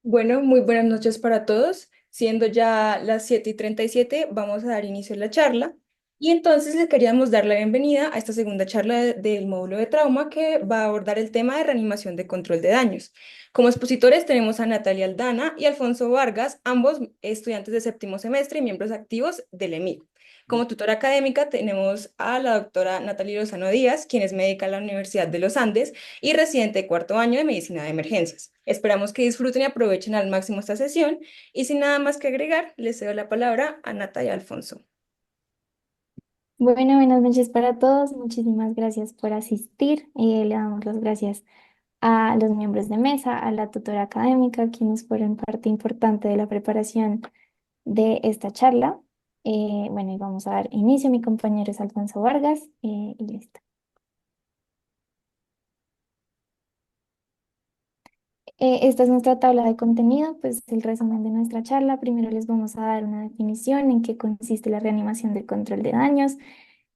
Bueno, muy buenas noches para todos. Siendo ya las 7:37, vamos a dar inicio a la charla. Y entonces le queríamos dar la bienvenida a esta segunda charla del módulo de trauma que va a abordar el tema de reanimación de control de daños. Como expositores tenemos a Natalia Aldana y Alfonso Vargas, ambos estudiantes de séptimo semestre y miembros activos del EMIC. Como tutora académica tenemos a la doctora Natalia Lozano Díaz, quien es médica en la Universidad de los Andes y residente de cuarto año de Medicina de Emergencias. Esperamos que disfruten y aprovechen al máximo esta sesión y sin nada más que agregar, les cedo la palabra a Nata y Alfonso. Bueno, buenas noches para todos. Muchísimas gracias por asistir. Le damos las gracias a los miembros de mesa, a la tutora académica, quienes fueron parte importante de la preparación de esta charla. Bueno, y vamos a dar inicio. Mi compañero es Alfonso Vargas, y listo. Esta es nuestra tabla de contenido, pues el resumen de nuestra charla. Primero les vamos a dar una definición en qué consiste la reanimación del control de daños.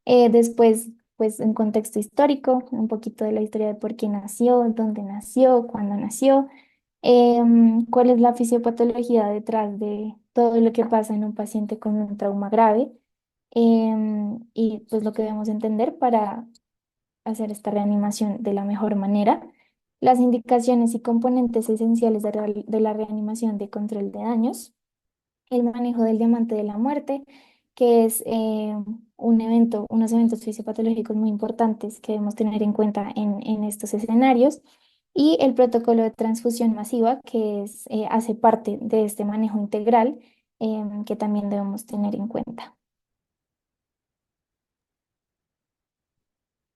Después, pues un contexto histórico, un poquito de la historia de por qué nació, dónde nació, cuándo nació, cuál es la fisiopatología detrás de todo lo que pasa en un paciente con un trauma grave, y pues lo que debemos entender para hacer esta reanimación de la mejor manera, las indicaciones y componentes esenciales de la reanimación de control de daños, el manejo del diamante de la muerte, que es unos eventos fisiopatológicos muy importantes que debemos tener en cuenta en estos escenarios, y el protocolo de transfusión masiva, que hace parte de este manejo integral, que también debemos tener en cuenta.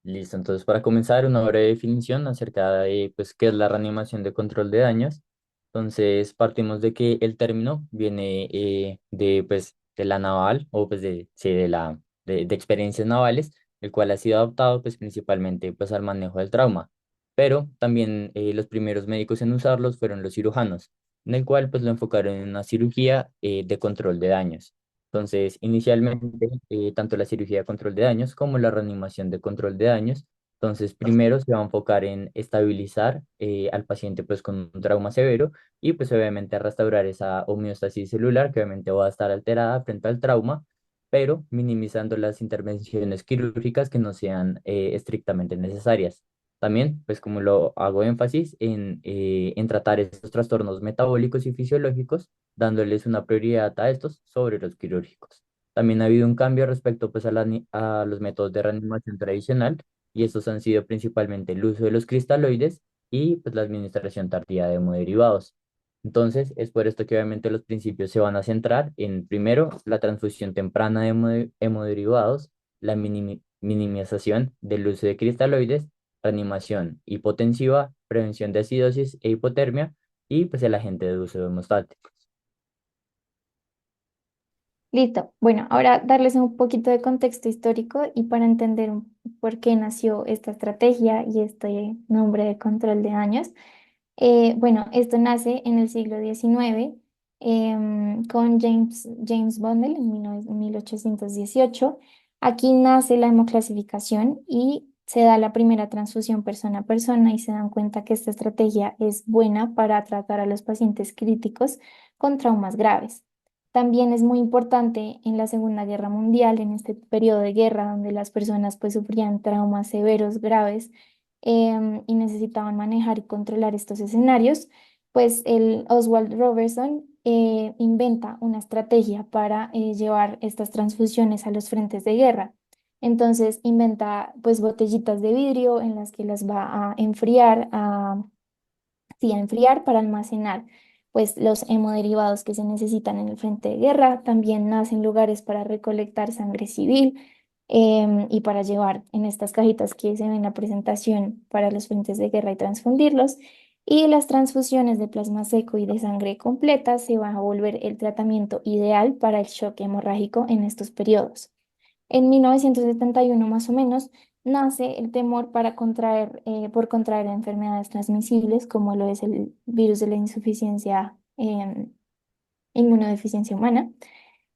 Listo, entonces para comenzar una breve definición acerca de pues, qué es la reanimación de control de daños. Entonces partimos de que el término viene de la naval o pues sí, de experiencias navales, el cual ha sido adaptado pues principalmente pues al manejo del trauma. Pero también los primeros médicos en usarlos fueron los cirujanos, en el cual pues lo enfocaron en una cirugía de control de daños. Entonces, inicialmente, tanto la cirugía de control de daños como la reanimación de control de daños. Entonces, primero se va a enfocar en estabilizar al paciente pues con un trauma severo y pues obviamente a restaurar esa homeostasis celular que obviamente va a estar alterada frente al trauma, pero minimizando las intervenciones quirúrgicas que no sean estrictamente necesarias. También, pues como lo hago énfasis en tratar estos trastornos metabólicos y fisiológicos dándoles una prioridad a estos sobre los quirúrgicos. También ha habido un cambio respecto pues, a los métodos de reanimación tradicional y estos han sido principalmente el uso de los cristaloides y pues, la administración tardía de hemoderivados. Entonces, es por esto que obviamente los principios se van a centrar en, primero, la transfusión temprana de hemoderivados, la minimización del uso de cristaloides, reanimación hipotensiva, prevención de acidosis e hipotermia y pues el agente de uso hemostático. Listo. Bueno, ahora darles un poquito de contexto histórico y para entender por qué nació esta estrategia y este nombre de control de daños. Bueno, esto nace en el siglo XIX, con James Bundle en 1818. Aquí nace la hemoclasificación y se da la primera transfusión persona a persona y se dan cuenta que esta estrategia es buena para tratar a los pacientes críticos con traumas graves. También es muy importante en la Segunda Guerra Mundial, en este periodo de guerra donde las personas pues sufrían traumas severos, graves, y necesitaban manejar y controlar estos escenarios, pues el Oswald Robertson inventa una estrategia para llevar estas transfusiones a los frentes de guerra. Entonces inventa pues botellitas de vidrio en las que las va a enfriar, sí, a enfriar para almacenar pues los hemoderivados que se necesitan en el frente de guerra. También nacen lugares para recolectar sangre civil, y para llevar en estas cajitas que se ven en la presentación para los frentes de guerra y transfundirlos. Y las transfusiones de plasma seco y de sangre completa se va a volver el tratamiento ideal para el shock hemorrágico en estos periodos. En 1971 más o menos nace el temor por contraer enfermedades transmisibles como lo es el virus de la insuficiencia, inmunodeficiencia humana.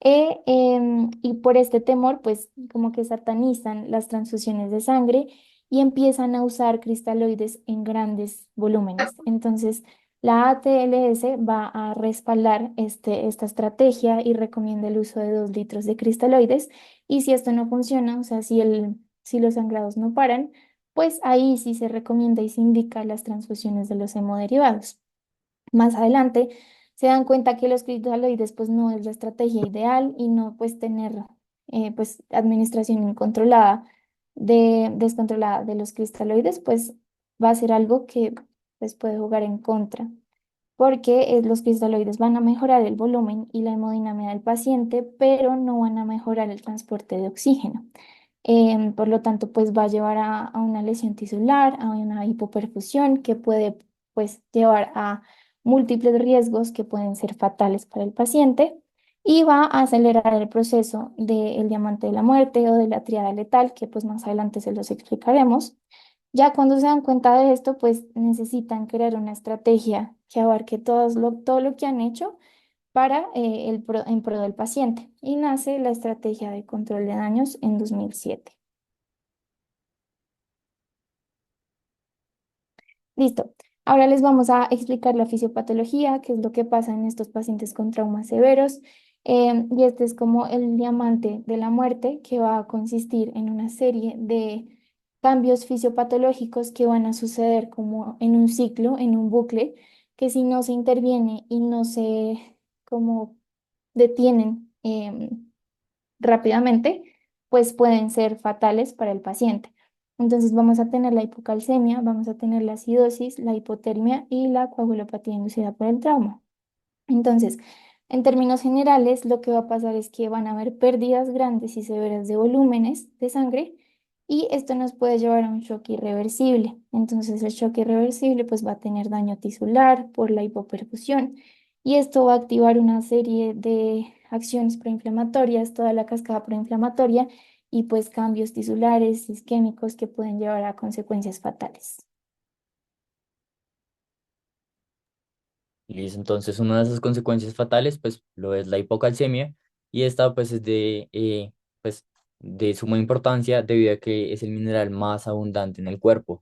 Y por este temor, pues como que satanizan las transfusiones de sangre y empiezan a usar cristaloides en grandes volúmenes. Entonces, La ATLS va a respaldar esta estrategia y recomienda el uso de 2 litros de cristaloides. Y si esto no funciona, o sea, si los sangrados no paran, pues ahí sí se recomienda y se indica las transfusiones de los hemoderivados. Más adelante se dan cuenta que los cristaloides pues no es la estrategia ideal y no pues tener pues administración incontrolada descontrolada de los cristaloides pues va a ser algo que pues puede jugar en contra porque los cristaloides van a mejorar el volumen y la hemodinámica del paciente, pero no van a mejorar el transporte de oxígeno. Por lo tanto, pues va a llevar a una lesión tisular, a una hipoperfusión que puede pues llevar a múltiples riesgos que pueden ser fatales para el paciente y va a acelerar el proceso del diamante de la muerte o de la triada letal, que pues más adelante se los explicaremos. Ya cuando se dan cuenta de esto, pues necesitan crear una estrategia que abarque todo lo que han hecho para en pro del paciente. Y nace la estrategia de control de daños en 2007. Listo. Ahora les vamos a explicar la fisiopatología, qué es lo que pasa en estos pacientes con traumas severos. Y este es como el diamante de la muerte, que va a consistir en una serie de cambios fisiopatológicos que van a suceder como en un ciclo, en un bucle, que si no se interviene y no se como detienen rápidamente, pues pueden ser fatales para el paciente. Entonces vamos a tener la hipocalcemia, vamos a tener la acidosis, la hipotermia y la coagulopatía inducida por el trauma. Entonces, en términos generales, lo que va a pasar es que van a haber pérdidas grandes y severas de volúmenes de sangre y esto nos puede llevar a un shock irreversible. Entonces, el shock irreversible pues va a tener daño tisular por la hipoperfusión y esto va a activar una serie de acciones proinflamatorias, toda la cascada proinflamatoria y pues cambios tisulares, isquémicos que pueden llevar a consecuencias fatales. Listo, entonces una de esas consecuencias fatales pues lo es la hipocalcemia y esta pues es pues, de suma importancia debido a que es el mineral más abundante en el cuerpo.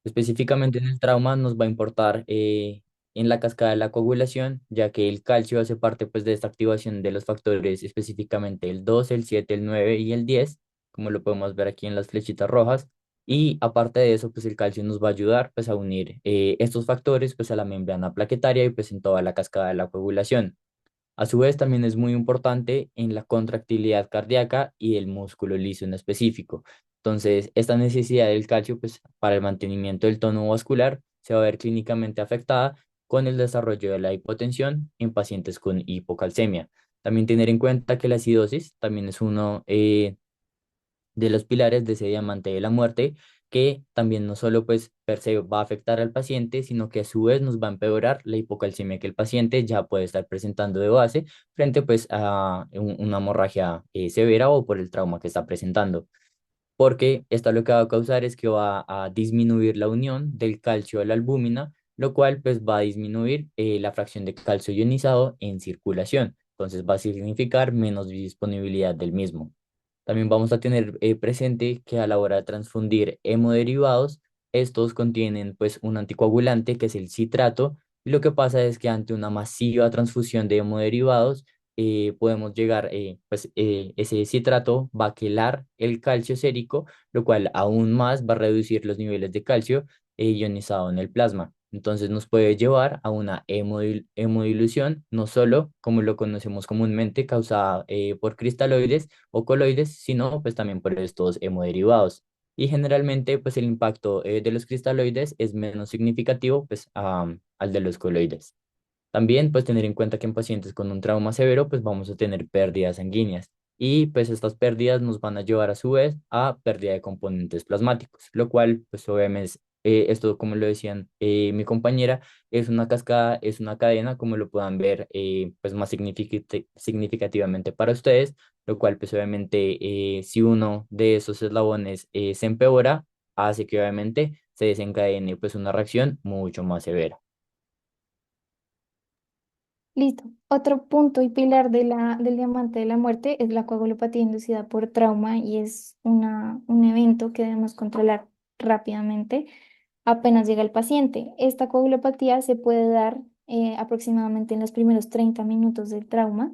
Específicamente en el trauma nos va a importar en la cascada de la coagulación, ya que el calcio hace parte pues de esta activación de los factores, específicamente el 2 el 7 el 9 y el 10 como lo podemos ver aquí en las flechitas rojas. Y aparte de eso, pues el calcio nos va a ayudar pues a unir estos factores pues a la membrana plaquetaria y pues en toda la cascada de la coagulación. A su vez, también es muy importante en la contractilidad cardíaca y el músculo liso en específico. Entonces, esta necesidad del calcio, pues, para el mantenimiento del tono vascular, se va a ver clínicamente afectada con el desarrollo de la hipotensión en pacientes con hipocalcemia. También tener en cuenta que la acidosis también es uno de los pilares de ese diamante de la muerte, que también no solo pues per se va a afectar al paciente, sino que a su vez nos va a empeorar la hipocalcemia que el paciente ya puede estar presentando de base frente pues a una hemorragia severa o por el trauma que está presentando. Porque esto lo que va a causar es que va a disminuir la unión del calcio a la albúmina, lo cual pues va a disminuir la fracción de calcio ionizado en circulación. Entonces va a significar menos disponibilidad del mismo. También vamos a tener presente que a la hora de transfundir hemoderivados, estos contienen pues un anticoagulante que es el citrato y lo que pasa es que ante una masiva transfusión de hemoderivados podemos llegar, ese citrato va a quelar el calcio sérico, lo cual aún más va a reducir los niveles de calcio ionizado en el plasma. Entonces nos puede llevar a una hemodilución, no solo como lo conocemos comúnmente, causada por cristaloides o coloides, sino pues también por estos hemoderivados. Y generalmente pues el impacto de los cristaloides es menos significativo pues al de los coloides. También, pues tener en cuenta que en pacientes con un trauma severo, pues vamos a tener pérdidas sanguíneas y pues estas pérdidas nos van a llevar a su vez a pérdida de componentes plasmáticos, lo cual pues obviamente esto como lo decían mi compañera, es una cascada, es una cadena, como lo puedan ver pues más significativamente para ustedes, lo cual pues obviamente si uno de esos eslabones se empeora, hace que obviamente se desencadene pues una reacción mucho más severa. Listo. Otro punto y pilar del diamante de la muerte es la coagulopatía inducida por trauma y es un evento que debemos controlar rápidamente. apenas llega el paciente. Esta coagulopatía se puede dar aproximadamente en los primeros 30 minutos del trauma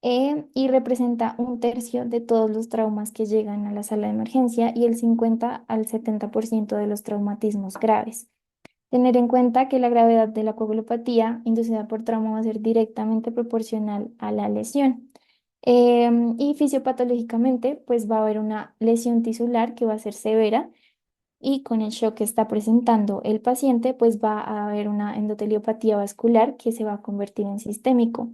y representa un tercio de todos los traumas que llegan a la sala de emergencia y el 50 al 70% de los traumatismos graves. Tener en cuenta que la gravedad de la coagulopatía inducida por trauma va a ser directamente proporcional a la lesión. Y fisiopatológicamente, pues va a haber una lesión tisular que va a ser severa y con el shock que está presentando el paciente, pues va a haber una endoteliopatía vascular que se va a convertir en sistémico.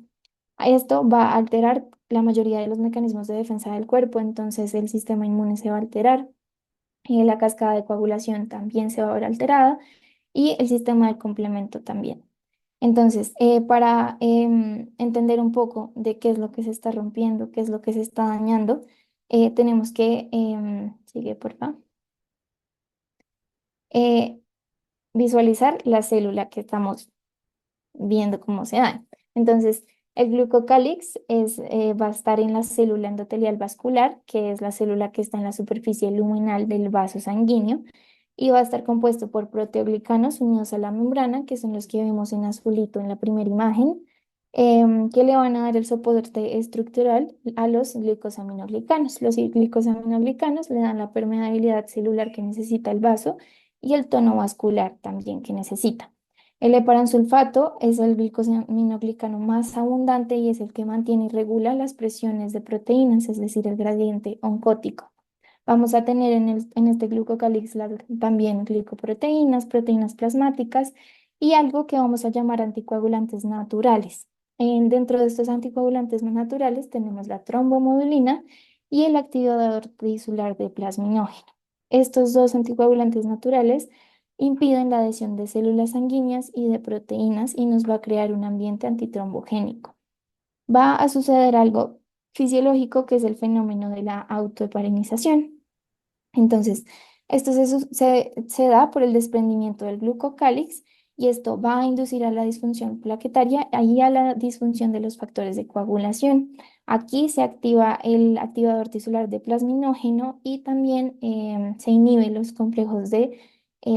Esto va a alterar la mayoría de los mecanismos de defensa del cuerpo, entonces el sistema inmune se va a alterar, la cascada de coagulación también se va a ver alterada y el sistema de complemento también. Entonces, para entender un poco de qué es lo que se está rompiendo, qué es lo que se está dañando, tenemos que, sigue por favor, eh, visualizar la célula que estamos viendo cómo se daña. Entonces, el glucocálix va a estar en la célula endotelial vascular, que es la célula que está en la superficie luminal del vaso sanguíneo, y va a estar compuesto por proteoglicanos unidos a la membrana, que son los que vemos en azulito en la primera imagen, que le van a dar el soporte estructural a los glicosaminoglicanos. Los glicosaminoglicanos le dan la permeabilidad celular que necesita el vaso y el tono vascular también que necesita. El heparansulfato es el glicosaminoglicano más abundante y es el que mantiene y regula las presiones de proteínas, es decir, el gradiente oncótico. Vamos a tener en este glucocálix también glicoproteínas, proteínas plasmáticas y algo que vamos a llamar anticoagulantes naturales. Dentro de estos anticoagulantes naturales tenemos la trombomodulina y el activador tisular de plasminógeno. Estos dos anticoagulantes naturales impiden la adhesión de células sanguíneas y de proteínas y nos va a crear un ambiente antitrombogénico. Va a suceder algo fisiológico que es el fenómeno de la autoheparinización. Entonces, esto se da por el desprendimiento del glucocálix y esto va a inducir a la disfunción plaquetaria y a la disfunción de los factores de coagulación. Aquí se activa el activador tisular de plasminógeno y también se inhiben los complejos de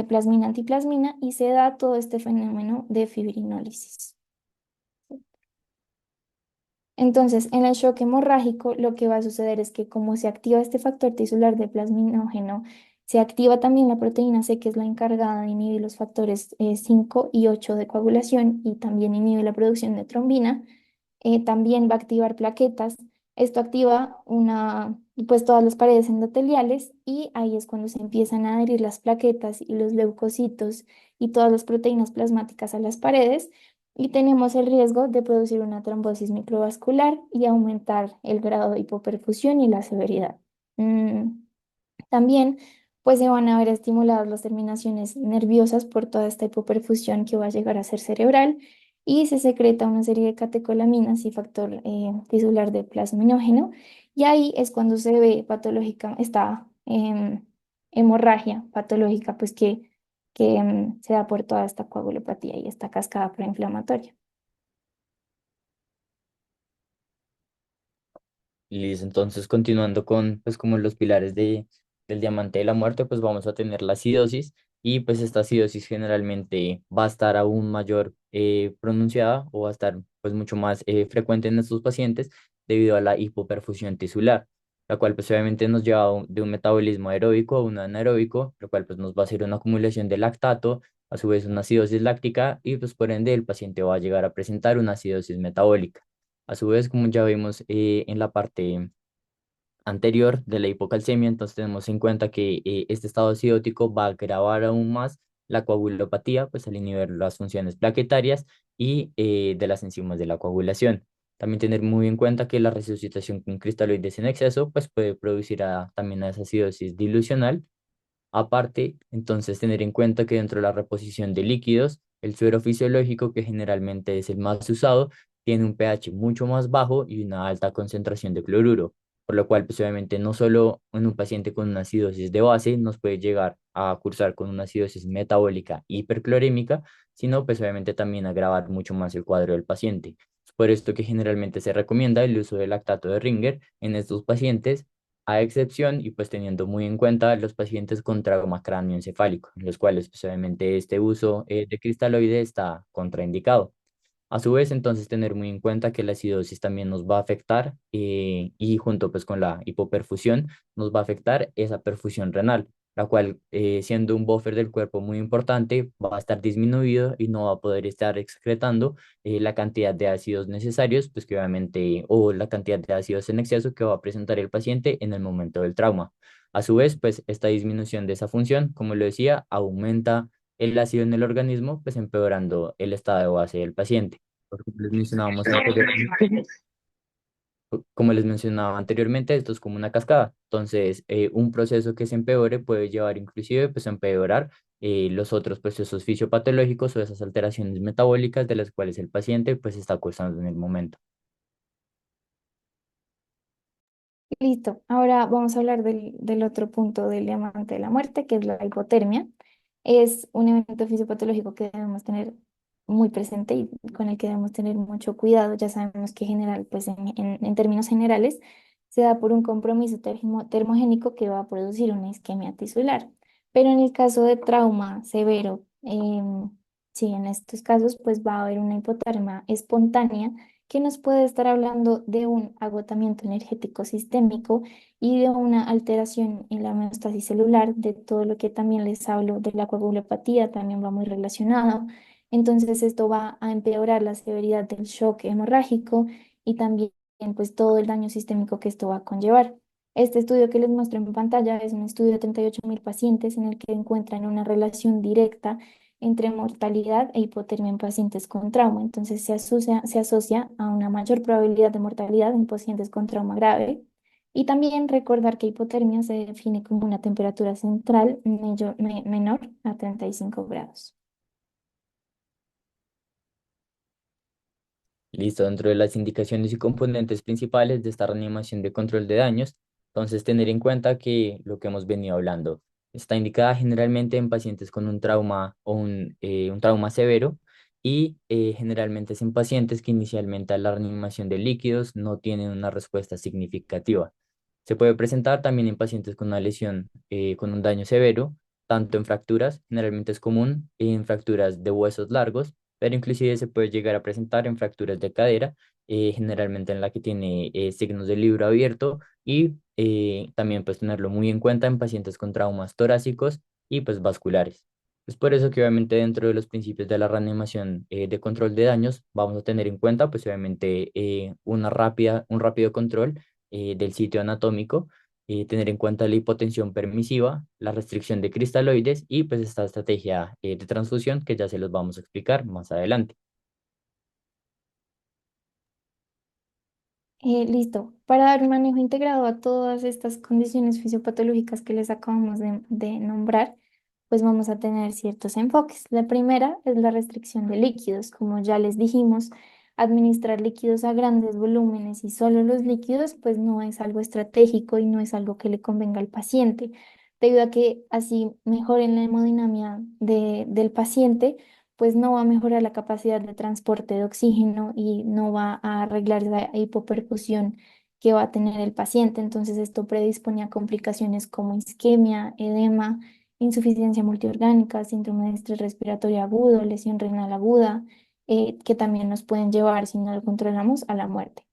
plasmina-antiplasmina y se da todo este fenómeno de fibrinólisis. Entonces, en el shock hemorrágico, lo que va a suceder es que como se activa este factor tisular de plasminógeno, se activa también la proteína C, que es la encargada de inhibir los factores 5 y 8 de coagulación y también inhibe la producción de trombina. También va a activar plaquetas. Esto activa pues todas las paredes endoteliales y ahí es cuando se empiezan a adherir las plaquetas y los leucocitos y todas las proteínas plasmáticas a las paredes y tenemos el riesgo de producir una trombosis microvascular y aumentar el grado de hipoperfusión y la severidad. También pues se van a ver estimuladas las terminaciones nerviosas por toda esta hipoperfusión que va a llegar a ser cerebral y se secreta una serie de catecolaminas y factor tisular de plasminógeno y ahí es cuando se ve patológica esta hemorragia patológica pues que se da por toda esta coagulopatía y esta cascada proinflamatoria. Listo, entonces continuando con pues como los pilares del diamante de la muerte, pues vamos a tener la acidosis y pues esta acidosis generalmente va a estar aún mayor pronunciada o va a estar pues mucho más frecuente en estos pacientes debido a la hipoperfusión tisular, la cual pues obviamente nos lleva de un metabolismo aeróbico a un anaeróbico, lo cual pues nos va a hacer una acumulación de lactato, a su vez una acidosis láctica y pues por ende el paciente va a llegar a presentar una acidosis metabólica. A su vez, como ya vimos en la parte anterior de la hipocalcemia, entonces tenemos en cuenta que este estado acidótico va a agravar aún más la coagulopatía, pues al inhibir las funciones plaquetarias y de las enzimas de la coagulación. También tener muy en cuenta que la resucitación con cristaloides en exceso, pues puede producir también a esa acidosis dilucional. Aparte, entonces tener en cuenta que dentro de la reposición de líquidos, el suero fisiológico, que generalmente es el más usado, tiene un pH mucho más bajo y una alta concentración de cloruro, por lo cual, pues obviamente no solo en un paciente con una acidosis de base nos puede llegar a cursar con una acidosis metabólica hiperclorémica, sino pues obviamente también agravar mucho más el cuadro del paciente. Es por esto que generalmente se recomienda el uso del lactato de Ringer en estos pacientes a excepción y pues teniendo muy en cuenta los pacientes con trauma cráneoencefálico, en los cuales pues obviamente este uso de cristaloide está contraindicado. A su vez, entonces, tener muy en cuenta que la acidosis también nos va a afectar y junto pues con la hipoperfusión nos va a afectar esa perfusión renal, la cual siendo un buffer del cuerpo muy importante va a estar disminuido y no va a poder estar excretando la cantidad de ácidos necesarios, pues que obviamente, o la cantidad de ácidos en exceso que va a presentar el paciente en el momento del trauma. A su vez, pues esta disminución de esa función, como lo decía, aumenta el ácido en el organismo, pues empeorando el estado de base del paciente. Como les mencionábamos anteriormente, como les mencionaba anteriormente, esto es como una cascada. Entonces, un proceso que se empeore puede llevar inclusive pues, a empeorar los otros procesos fisiopatológicos o esas alteraciones metabólicas de las cuales el paciente pues está cursando en el momento. Listo. Ahora vamos a hablar del otro punto del diamante de la muerte, que es la hipotermia. Es un evento fisiopatológico que debemos tener muy presente y con el que debemos tener mucho cuidado. Ya sabemos que general, pues en términos generales, se da por un compromiso termogénico que va a producir una isquemia tisular. Pero en el caso de trauma severo, sí, en estos casos, pues va a haber una hipotermia espontánea que nos puede estar hablando de un agotamiento energético sistémico y de una alteración en la homeostasis celular, de todo lo que también les hablo de la coagulopatía, también va muy relacionado. Entonces esto va a empeorar la severidad del shock hemorrágico y también pues todo el daño sistémico que esto va a conllevar. Este estudio que les muestro en pantalla es un estudio de 38.000 pacientes en el que encuentran una relación directa entre mortalidad e hipotermia en pacientes con trauma. Entonces se asocia a una mayor probabilidad de mortalidad en pacientes con trauma grave. Y también recordar que hipotermia se define como una temperatura central menor a 35 grados. Listo, dentro de las indicaciones y componentes principales de esta reanimación de control de daños, entonces tener en cuenta que lo que hemos venido hablando está indicada generalmente en pacientes con un trauma o un trauma severo y generalmente es en pacientes que inicialmente a la reanimación de líquidos no tienen una respuesta significativa. Se puede presentar también en pacientes con una lesión con un daño severo, tanto en fracturas, generalmente es común en fracturas de huesos largos, pero inclusive se puede llegar a presentar en fracturas de cadera, generalmente en la que tiene signos de libro abierto y también pues tenerlo muy en cuenta en pacientes con traumas torácicos y pues vasculares. Es por eso que obviamente dentro de los principios de la reanimación de control de daños vamos a tener en cuenta pues obviamente un rápido control del sitio anatómico, tener en cuenta la hipotensión permisiva, la restricción de cristaloides y pues esta estrategia de transfusión que ya se los vamos a explicar más adelante. Listo. Para dar un manejo integrado a todas estas condiciones fisiopatológicas que les acabamos de nombrar, pues vamos a tener ciertos enfoques. La primera es la restricción de líquidos. Como ya les dijimos, administrar líquidos a grandes volúmenes y solo los líquidos, pues no es algo estratégico y no es algo que le convenga al paciente, debido a que así mejoren la hemodinamia del paciente, pues no va a mejorar la capacidad de transporte de oxígeno y no va a arreglar la hipoperfusión que va a tener el paciente. Entonces esto predispone a complicaciones como isquemia, edema, insuficiencia multiorgánica, síndrome de estrés respiratorio agudo, lesión renal aguda, que también nos pueden llevar, si no lo controlamos, a la muerte.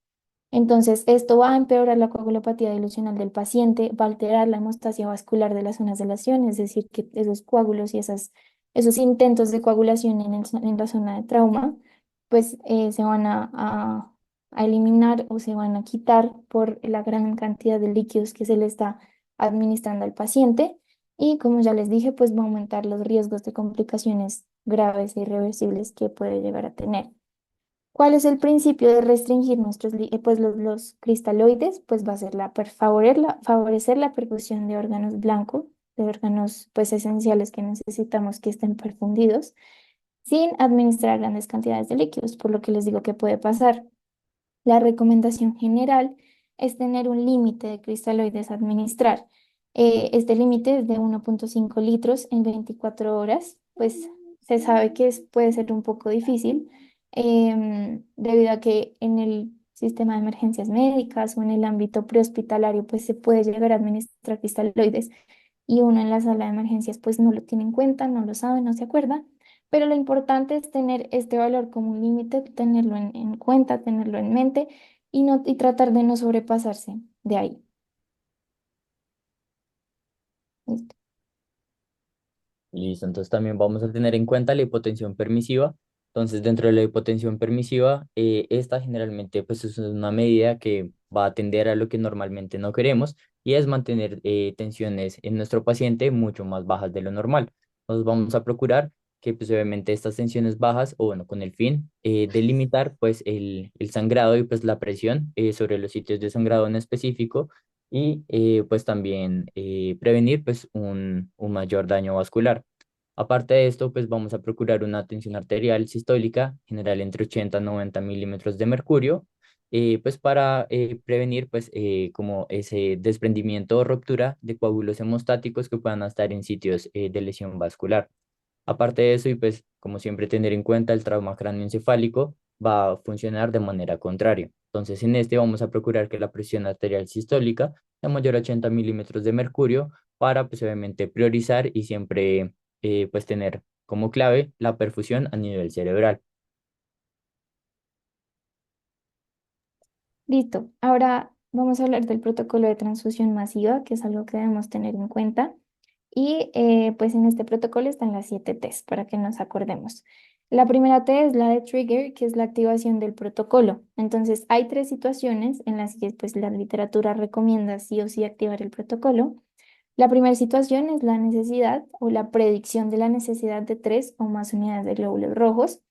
Entonces, esto va a empeorar la coagulopatía dilucional del paciente, va a alterar la hemostasia vascular de las zonas de lesión, es decir, que esos coágulos y esos intentos de coagulación en la zona de trauma, pues se van a eliminar o se van a quitar por la gran cantidad de líquidos que se le está administrando al paciente. Y como ya les dije, pues va a aumentar los riesgos de complicaciones graves e irreversibles que puede llegar a tener. ¿Cuál es el principio de restringir pues los cristaloides? Pues va a ser favorecer la perfusión de órganos blancos, de órganos pues esenciales que necesitamos que estén perfundidos, sin administrar grandes cantidades de líquidos, por lo que les digo que puede pasar. La recomendación general es tener un límite de cristaloides a administrar. Este límite es de 1,5 litros en 24 horas, pues se sabe que puede ser un poco difícil debido a que sistema de emergencias médicas o en el ámbito prehospitalario, pues se puede llegar a administrar cristaloides y uno en la sala de emergencias pues no lo tiene en cuenta, no lo sabe, no se acuerda. Pero lo importante es tener este valor como un límite, tenerlo en cuenta, tenerlo en mente y tratar de no sobrepasarse de ahí. Listo. Listo, entonces también vamos a tener en cuenta la hipotensión permisiva. Entonces, dentro de la hipotensión permisiva, esta generalmente pues es una medida que va a tender a lo que normalmente no queremos y es mantener tensiones en nuestro paciente mucho más bajas de lo normal. Entonces, vamos a procurar que pues obviamente estas tensiones bajas, o bueno, con el fin de limitar pues el sangrado y pues la presión sobre los sitios de sangrado en específico y pues también prevenir pues un mayor daño vascular. Aparte de esto, pues vamos a procurar una tensión arterial sistólica general entre 80 a 90 milímetros de mercurio, pues para prevenir pues como ese desprendimiento o ruptura de coágulos hemostáticos que puedan estar en sitios de lesión vascular. Aparte de eso, y pues como siempre tener en cuenta el trauma cráneoencefálico va a funcionar de manera contraria. Entonces en este vamos a procurar que la presión arterial sistólica sea mayor a 80 milímetros de mercurio para pues obviamente priorizar y siempre pues tener como clave la perfusión a nivel cerebral. Listo. Ahora vamos a hablar del protocolo de transfusión masiva, que es algo que debemos tener en cuenta. Y pues en este protocolo están las 7 Ts para que nos acordemos. La primera T es la de trigger, que es la activación del protocolo. Entonces, hay tres situaciones en las que pues, la literatura recomienda sí o sí activar el protocolo. La primera situación es la necesidad o la predicción de la necesidad de tres o más unidades de glóbulos rojos.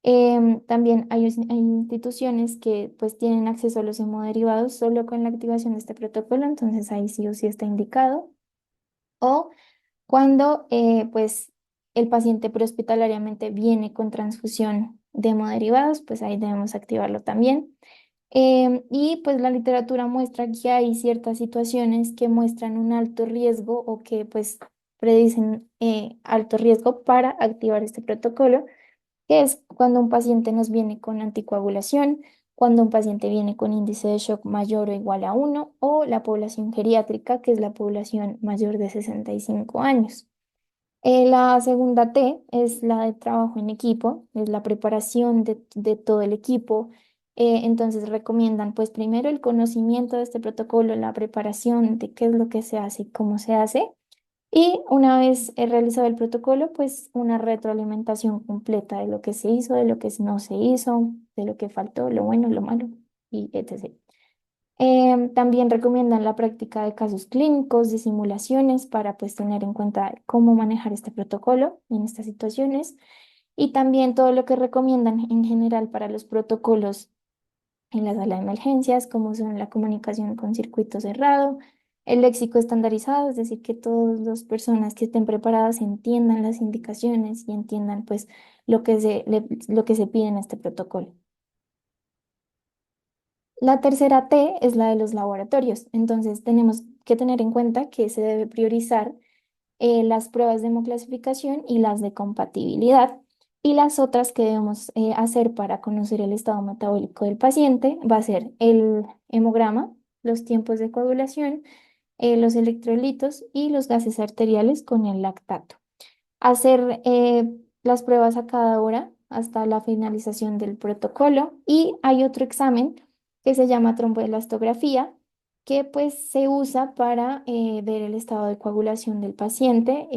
También hay instituciones que pues tienen acceso a los hemoderivados solo con la activación de este protocolo, entonces ahí sí o sí está indicado. O cuando pues el paciente prehospitalariamente viene con transfusión de hemoderivados, pues ahí debemos activarlo también. Y pues la literatura muestra que hay ciertas situaciones que muestran un alto riesgo o que pues predicen alto riesgo para activar este protocolo, que es cuando un paciente nos viene con anticoagulación, cuando un paciente viene con índice de shock mayor o igual a 1, o la población geriátrica, que es la población mayor de 65 años. La segunda T es la de trabajo en equipo, es la preparación de todo el equipo. Entonces recomiendan pues primero el conocimiento de este protocolo, la preparación de qué es lo que se hace y cómo se hace. Y una vez realizado el protocolo, pues una retroalimentación completa de lo que se hizo, de lo que no se hizo, de lo que faltó, lo bueno, lo malo, y etc. También recomiendan la práctica de casos clínicos, de simulaciones, para pues tener en cuenta cómo manejar este protocolo en estas situaciones. Y también todo lo que recomiendan en general para los protocolos en la sala de emergencias, como son la comunicación con circuito cerrado, el léxico estandarizado, es decir, que todas las personas que estén preparadas entiendan las indicaciones y entiendan pues lo que se pide en este protocolo. La tercera T es la de los laboratorios, entonces tenemos que tener en cuenta que se debe priorizar las pruebas de hemoclasificación y las de compatibilidad. Y las otras que debemos hacer para conocer el estado metabólico del paciente va a ser el hemograma, los tiempos de coagulación, los electrolitos y los gases arteriales con el lactato. Hacer las pruebas a cada hora hasta la finalización del protocolo. Y hay otro examen que se llama tromboelastografía, que pues se usa para ver el estado de coagulación del paciente.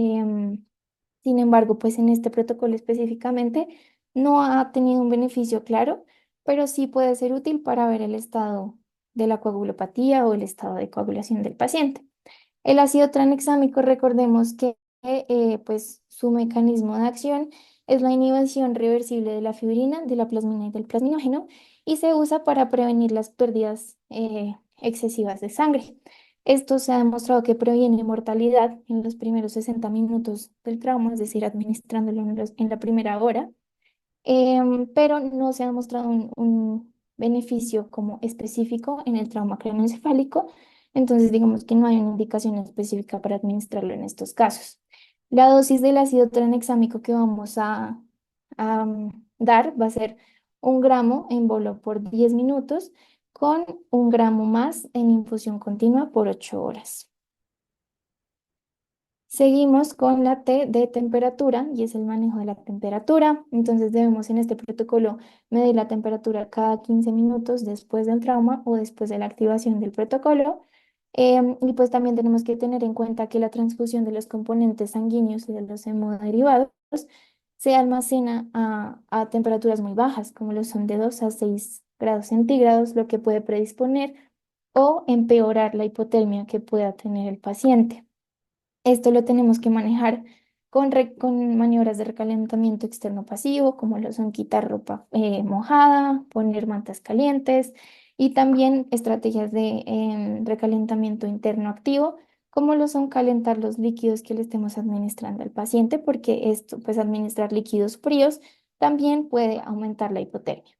Sin embargo, pues en este protocolo específicamente no ha tenido un beneficio claro, pero sí puede ser útil para ver el estado de la coagulopatía o el estado de coagulación del paciente. El ácido tranexámico, recordemos que pues su mecanismo de acción es la inhibición reversible de la fibrina, de la plasmina y del plasminógeno, y se usa para prevenir las pérdidas excesivas de sangre. Esto se ha demostrado que previene mortalidad en los primeros 60 minutos del trauma, es decir, administrándolo en la primera hora. Pero no se ha demostrado un beneficio como específico en el trauma craneoencefálico, entonces digamos que no hay una indicación específica para administrarlo en estos casos. La dosis del ácido tranexámico que vamos a dar va a ser 1 gramo en bolo por 10 minutos con 1 gramo más en infusión continua por 8 horas. Seguimos con la T de temperatura y es el manejo de la temperatura. Entonces debemos en este protocolo medir la temperatura cada 15 minutos después del trauma o después de la activación del protocolo. Y pues también tenemos que tener en cuenta que la transfusión de los componentes sanguíneos y de los hemoderivados se almacena a temperaturas muy bajas, como lo son de 2 a 6 grados centígrados, lo que puede predisponer o empeorar la hipotermia que pueda tener el paciente. Esto lo tenemos que manejar con maniobras de recalentamiento externo pasivo, como lo son quitar ropa mojada, poner mantas calientes y también estrategias de recalentamiento interno activo, como lo son calentar los líquidos que le estemos administrando al paciente, porque esto, pues administrar líquidos fríos también puede aumentar la hipotermia.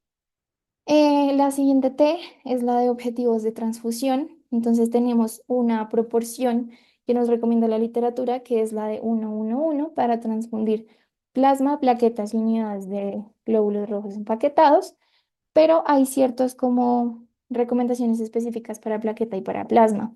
La siguiente T es la de objetivos de transfusión. Entonces tenemos una proporción que nos recomienda la literatura, que es la de 1:1:1 para transfundir plasma, plaquetas y unidades de glóbulos rojos empaquetados, pero hay ciertos como recomendaciones específicas para plaqueta y para plasma.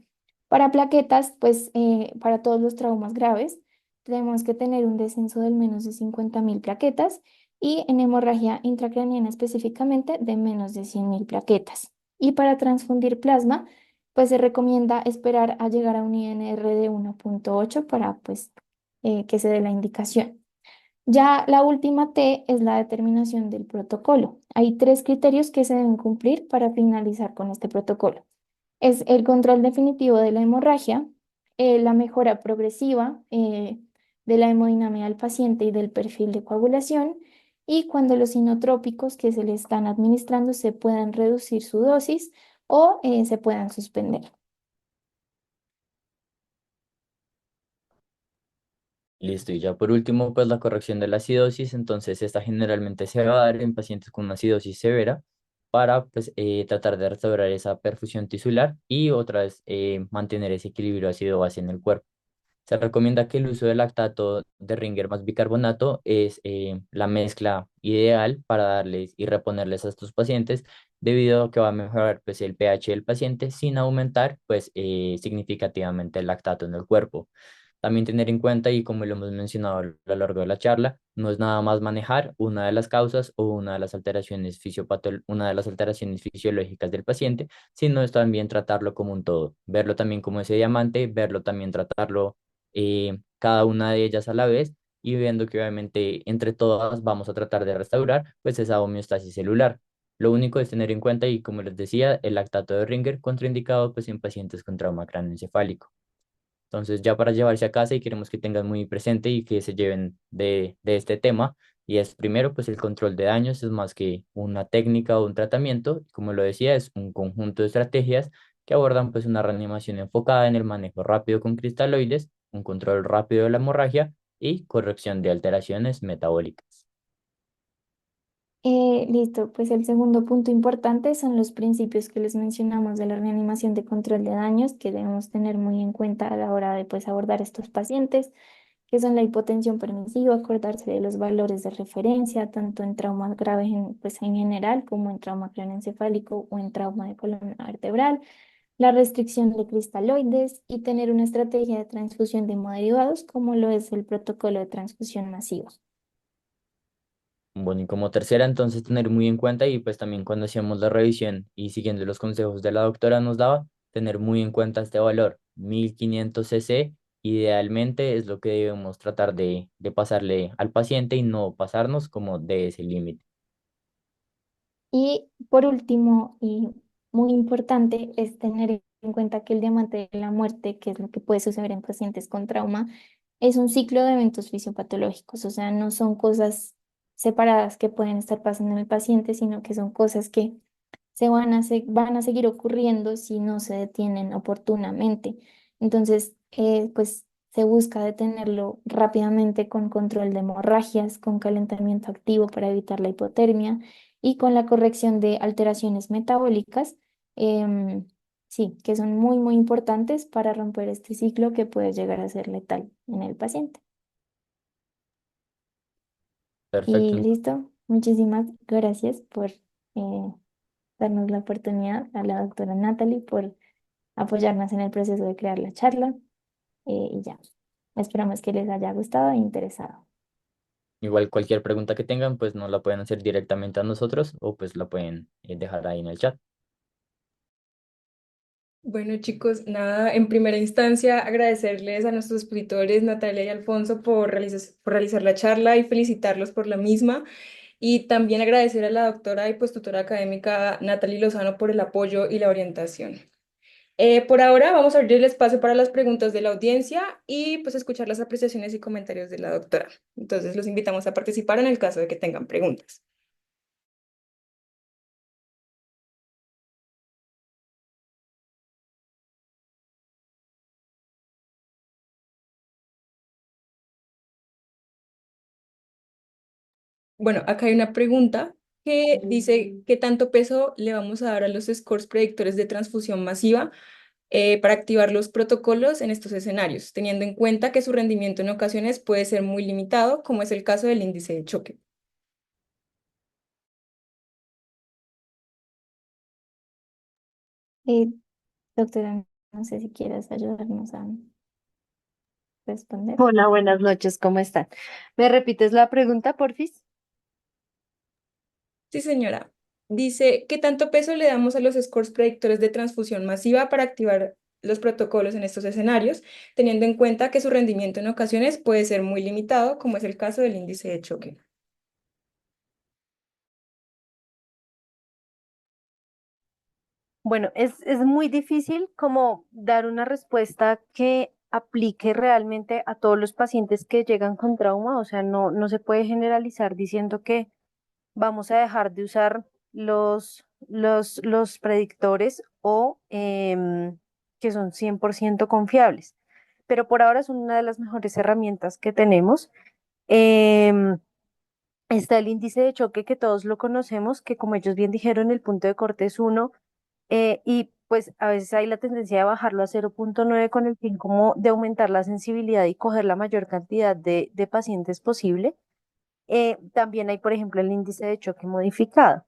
Para plaquetas, pues para todos los traumas graves, tenemos que tener un descenso del menos de 50.000 plaquetas y en hemorragia intracraniana específicamente de menos de 100.000 plaquetas. Y para transfundir plasma, pues se recomienda esperar a llegar a un INR de 1,8 para pues que se dé la indicación. Ya la última T es la determinación del protocolo. Hay 3 criterios que se deben cumplir para finalizar con este protocolo. Es el control definitivo de la hemorragia, la mejora progresiva de la hemodinamia del paciente y del perfil de coagulación, y cuando los inotrópicos que se le están administrando se puedan reducir su dosis o se puedan suspender. Listo, y ya por último, pues la corrección de la acidosis, entonces esta generalmente se va a dar en pacientes con una acidosis severa para pues, tratar de restaurar esa perfusión tisular y otra vez mantener ese equilibrio ácido-base en el cuerpo. Se recomienda que el uso de lactato de Ringer más bicarbonato es la mezcla ideal para darles y reponerles a estos pacientes debido a que va a mejorar pues, el pH del paciente sin aumentar pues, significativamente el lactato en el cuerpo. También tener en cuenta, y como lo hemos mencionado a lo largo de la charla, no es nada más manejar una de las causas o una de las alteraciones fisiológicas del paciente, sino es también tratarlo como un todo, verlo también como ese diamante, verlo también tratarlo cada una de ellas a la vez y viendo que obviamente entre todas vamos a tratar de restaurar pues esa homeostasis celular. Lo único es tener en cuenta, y como les decía, el lactato de Ringer contraindicado pues en pacientes con trauma cráneoencefálico. Entonces, ya para llevarse a casa y queremos que tengan muy presente y que se lleven de este tema, y es primero, pues el control de daños es más que una técnica o un tratamiento, como lo decía, es un conjunto de estrategias que abordan pues una reanimación enfocada en el manejo rápido con cristaloides, un control rápido de la hemorragia y corrección de alteraciones metabólicas. Listo, pues el segundo punto importante son los principios que les mencionamos de la reanimación de control de daños que debemos tener muy en cuenta a la hora de pues, abordar estos pacientes, que son la hipotensión permisiva, acordarse de los valores de referencia, tanto en traumas graves pues, en general como en trauma craneoencefálico o en trauma de columna vertebral, la restricción de cristaloides y tener una estrategia de transfusión de hemoderivados como lo es el protocolo de transfusión masiva. Bueno, y como tercera, entonces tener muy en cuenta, y pues también cuando hacíamos la revisión y siguiendo los consejos de la doctora nos daba, tener muy en cuenta este valor, 1500 cc, idealmente es lo que debemos tratar de pasarle al paciente y no pasarnos como de ese límite. Y por último, y muy importante, es tener en cuenta que el diamante de la muerte, que es lo que puede suceder en pacientes con trauma, es un ciclo de eventos fisiopatológicos, o sea, no son cosas separadas que pueden estar pasando en el paciente, sino que son cosas que van a seguir ocurriendo si no se detienen oportunamente. Entonces, pues se busca detenerlo rápidamente con control de hemorragias, con calentamiento activo para evitar la hipotermia y con la corrección de alteraciones metabólicas, em, sí, que son muy, muy importantes para romper este ciclo que puede llegar a ser letal en el paciente. Perfecto. Y listo. Muchísimas gracias por darnos la oportunidad a la doctora Natalie por apoyarnos en el proceso de crear la charla y ya, esperamos que les haya gustado e interesado. Igual cualquier pregunta que tengan, pues nos la pueden hacer directamente a nosotros o pues la pueden dejar ahí en el chat. Bueno, chicos, nada, en primera instancia agradecerles a nuestros expositores Natalia y Alfonso por realizar la charla y felicitarlos por la misma. Y también agradecer a la doctora y pues tutora académica Natalie Lozano por el apoyo y la orientación. Por ahora vamos a abrir el espacio para las preguntas de la audiencia y pues escuchar las apreciaciones y comentarios de la doctora. Entonces los invitamos a participar en el caso de que tengan preguntas. Bueno, acá hay una pregunta que dice, ¿qué tanto peso le vamos a dar a los scores predictores de transfusión masiva para activar los protocolos en estos escenarios, teniendo en cuenta que su rendimiento en ocasiones puede ser muy limitado, como es el caso del índice de choque? Eh, Doctora, no sé si quieras ayudarnos a responder. Hola, buenas noches, ¿cómo están? ¿Me repites la pregunta, porfis? Sí, señora. Dice, ¿qué tanto peso le damos a los scores predictores de transfusión masiva para activar los protocolos en estos escenarios, teniendo en cuenta que su rendimiento en ocasiones puede ser muy limitado, como es el caso del índice de choque? Bueno, es muy difícil como dar una respuesta que aplique realmente a todos los pacientes que llegan con trauma, o sea, no se puede generalizar diciendo que vamos a dejar de usar los predictores o que son 100% confiables, pero por ahora son una de las mejores herramientas que tenemos. Em, Está el índice de choque que todos lo conocemos, que como ellos bien dijeron, el punto de corte es 1 y pues a veces hay la tendencia de bajarlo a 0,9 con el fin como de aumentar la sensibilidad y coger la mayor cantidad de pacientes posible. También hay, por ejemplo, el índice de choque modificado.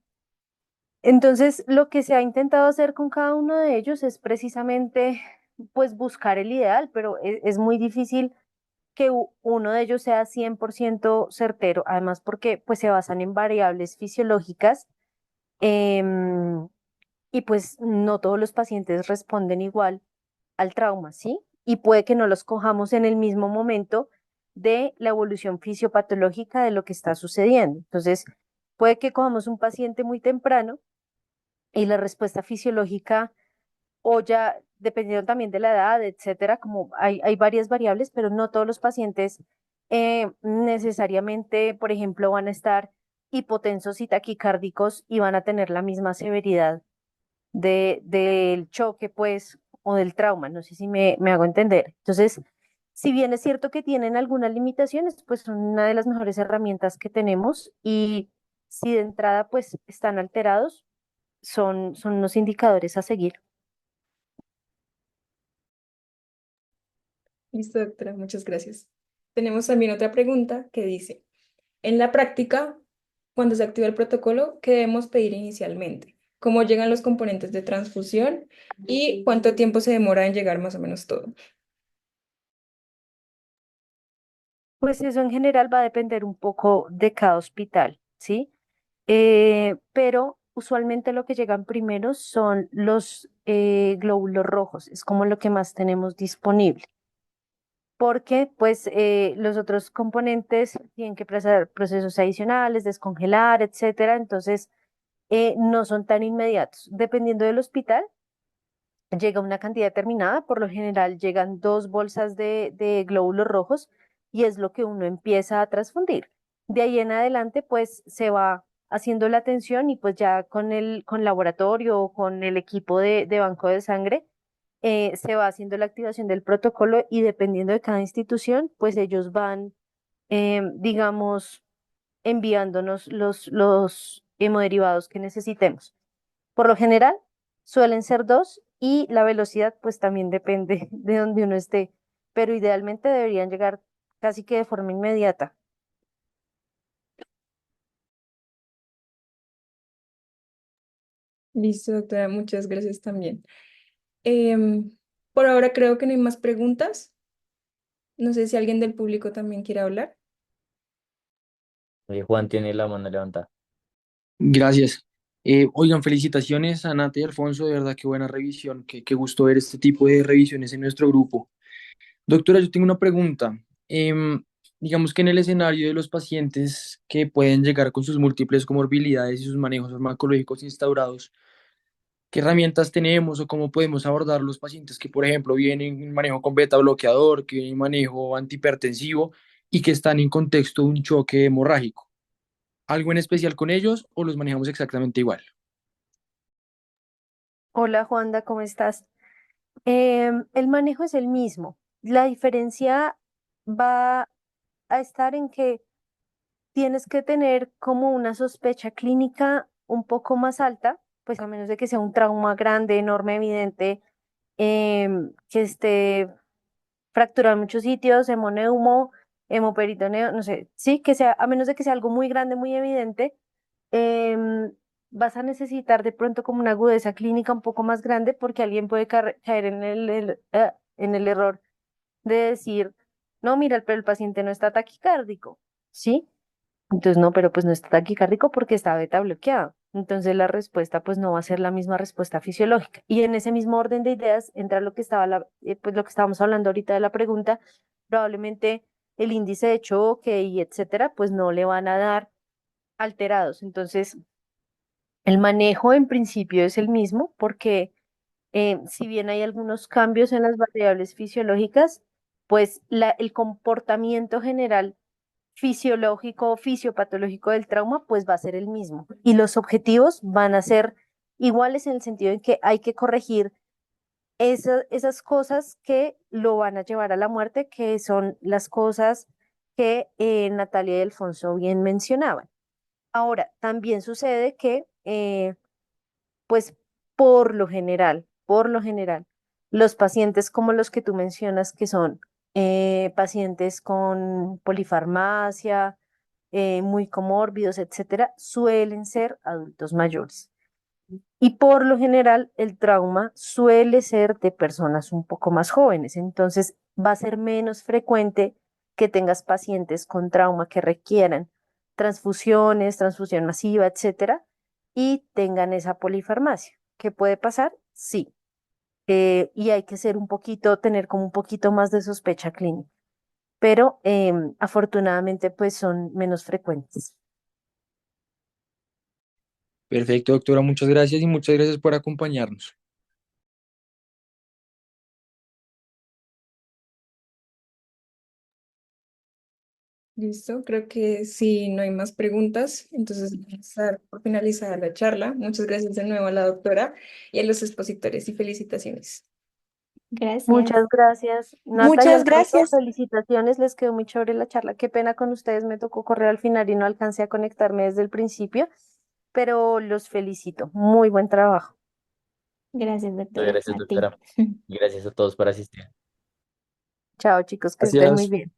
Entonces, lo que se ha intentado hacer con cada uno de ellos es precisamente pues buscar el ideal, pero es muy difícil que uno de ellos sea 100% certero, además porque pues se basan en variables fisiológicas em, y pues no todos los pacientes responden igual al trauma, ¿sí? Y puede que no los cojamos en el mismo momento de la evolución fisiopatológica de lo que está sucediendo. Entonces, puede que cojamos un paciente muy temprano y la respuesta fisiológica o ya dependiendo también de la edad, etcétera, como hay varias variables, pero no todos los pacientes necesariamente, por ejemplo, van a estar hipotensos y taquicárdicos y van a tener la misma severidad del choque, pues, o del trauma. No sé si me hago entender. Entonces, si bien es cierto que tienen algunas limitaciones, pues son una de las mejores herramientas que tenemos y si de entrada, pues, están alterados, son unos indicadores a seguir. Listo, doctora, muchas gracias. Tenemos también otra pregunta que dice, en la práctica, cuando se activa el protocolo, ¿qué debemos pedir inicialmente? ¿Cómo llegan los componentes de transfusión y cuánto tiempo se demora en llegar más o menos todo? Pues eso en general va a depender un poco de cada hospital, ¿sí? Pero usualmente lo que llegan primero son los glóbulos rojos, es como lo que más tenemos disponible, porque pues los otros componentes tienen que pasar procesos adicionales, descongelar, etcétera, entonces no son tan inmediatos. Dependiendo del hospital, llega una cantidad determinada, por lo general llegan 2 bolsas de glóbulos rojos y es lo que uno empieza a transfundir. De ahí en adelante, pues se va haciendo la atención y pues ya con laboratorio o con el equipo de banco de sangre, se va haciendo la activación del protocolo y dependiendo de cada institución, pues ellos van, digamos, enviándonos los hemoderivados que necesitemos. Por lo general, suelen ser 2 y la velocidad pues también depende de donde uno esté, pero idealmente deberían llegar casi que de forma inmediata. Listo, doctora, muchas gracias también. Em, por ahora creo que no hay más preguntas. No sé si alguien del público también quiere hablar. Juan tiene la mano levantada. Gracias. Oigan, felicitaciones a Nata y Alfonso, de verdad, qué buena revisión, qué gusto ver este tipo de revisiones en nuestro grupo. Doctora, yo tengo una pregunta. Digamos que en el escenario de los pacientes que pueden llegar con sus múltiples comorbilidades y sus manejos farmacológicos instaurados, ¿qué herramientas tenemos o cómo podemos abordar los pacientes que, por ejemplo, vienen en manejo con beta bloqueador, que vienen en manejo antihipertensivo y que están en contexto de un choque hemorrágico? ¿Algo en especial con ellos o los manejamos exactamente igual? Hola Juanda, ¿cómo estás? El manejo es el mismo. La diferencia va a estar en que tienes que tener como una sospecha clínica un poco más alta, pues a menos de que sea un trauma grande, enorme, evidente, que esté fracturado en muchos sitios, hemoneumo, hemoperitoneo, no sé, sí, que sea, a menos de que sea algo muy grande, muy evidente, em, vas a necesitar de pronto como una agudeza clínica un poco más grande porque alguien puede caer en en el error de decir, no, mira, pero el paciente no está taquicárdico, ¿sí? Entonces, no, pero pues no está taquicárdico porque está beta bloqueado. Entonces la respuesta pues no va a ser la misma respuesta fisiológica. Y en ese mismo orden de ideas entra lo que estaba pues lo que estábamos hablando ahorita de la pregunta, probablemente el índice de choque y etcétera, pues no le van a dar alterados. Entonces, el manejo en principio es el mismo porque si bien hay algunos cambios en las variables fisiológicas, pues el comportamiento general fisiológico o fisiopatológico del trauma, pues va a ser el mismo. Y los objetivos van a ser iguales en el sentido en que hay que corregir esas cosas que lo van a llevar a la muerte, que son las cosas que Natalia y Alfonso bien mencionaban. Ahora, también sucede que pues por lo general, los pacientes como los que tú mencionas, que son pacientes con polifarmacia, muy comórbidos, etcétera, suelen ser adultos mayores. Y por lo general, el trauma suele ser de personas un poco más jóvenes. Entonces, va a ser menos frecuente que tengas pacientes con trauma que requieran transfusiones, transfusión masiva, etcétera, y tengan esa polifarmacia. ¿Qué puede pasar? Sí. Y hay que ser un poquito, tener como un poquito más de sospecha clínica. Pero afortunadamente, pues son menos frecuentes. Perfecto, doctora, muchas gracias y muchas gracias por acompañarnos. Listo, creo que si no hay más preguntas, entonces vamos a dar por finalizada la charla. Muchas gracias de nuevo a la doctora y a los expositores y felicitaciones. Gracias. Muchas gracias, Nata y Muchas Alfonso. gracias. Felicitaciones, les quedó muy chévere la charla. Qué pena con ustedes, me tocó correr al final y no alcancé a conectarme desde el principio, pero los felicito. Muy buen trabajo. Gracias, Muchas doctora. gracias, A ti. doctora. Y gracias a todos por asistir. Chao, chicos, que estén muy Gracias. bien.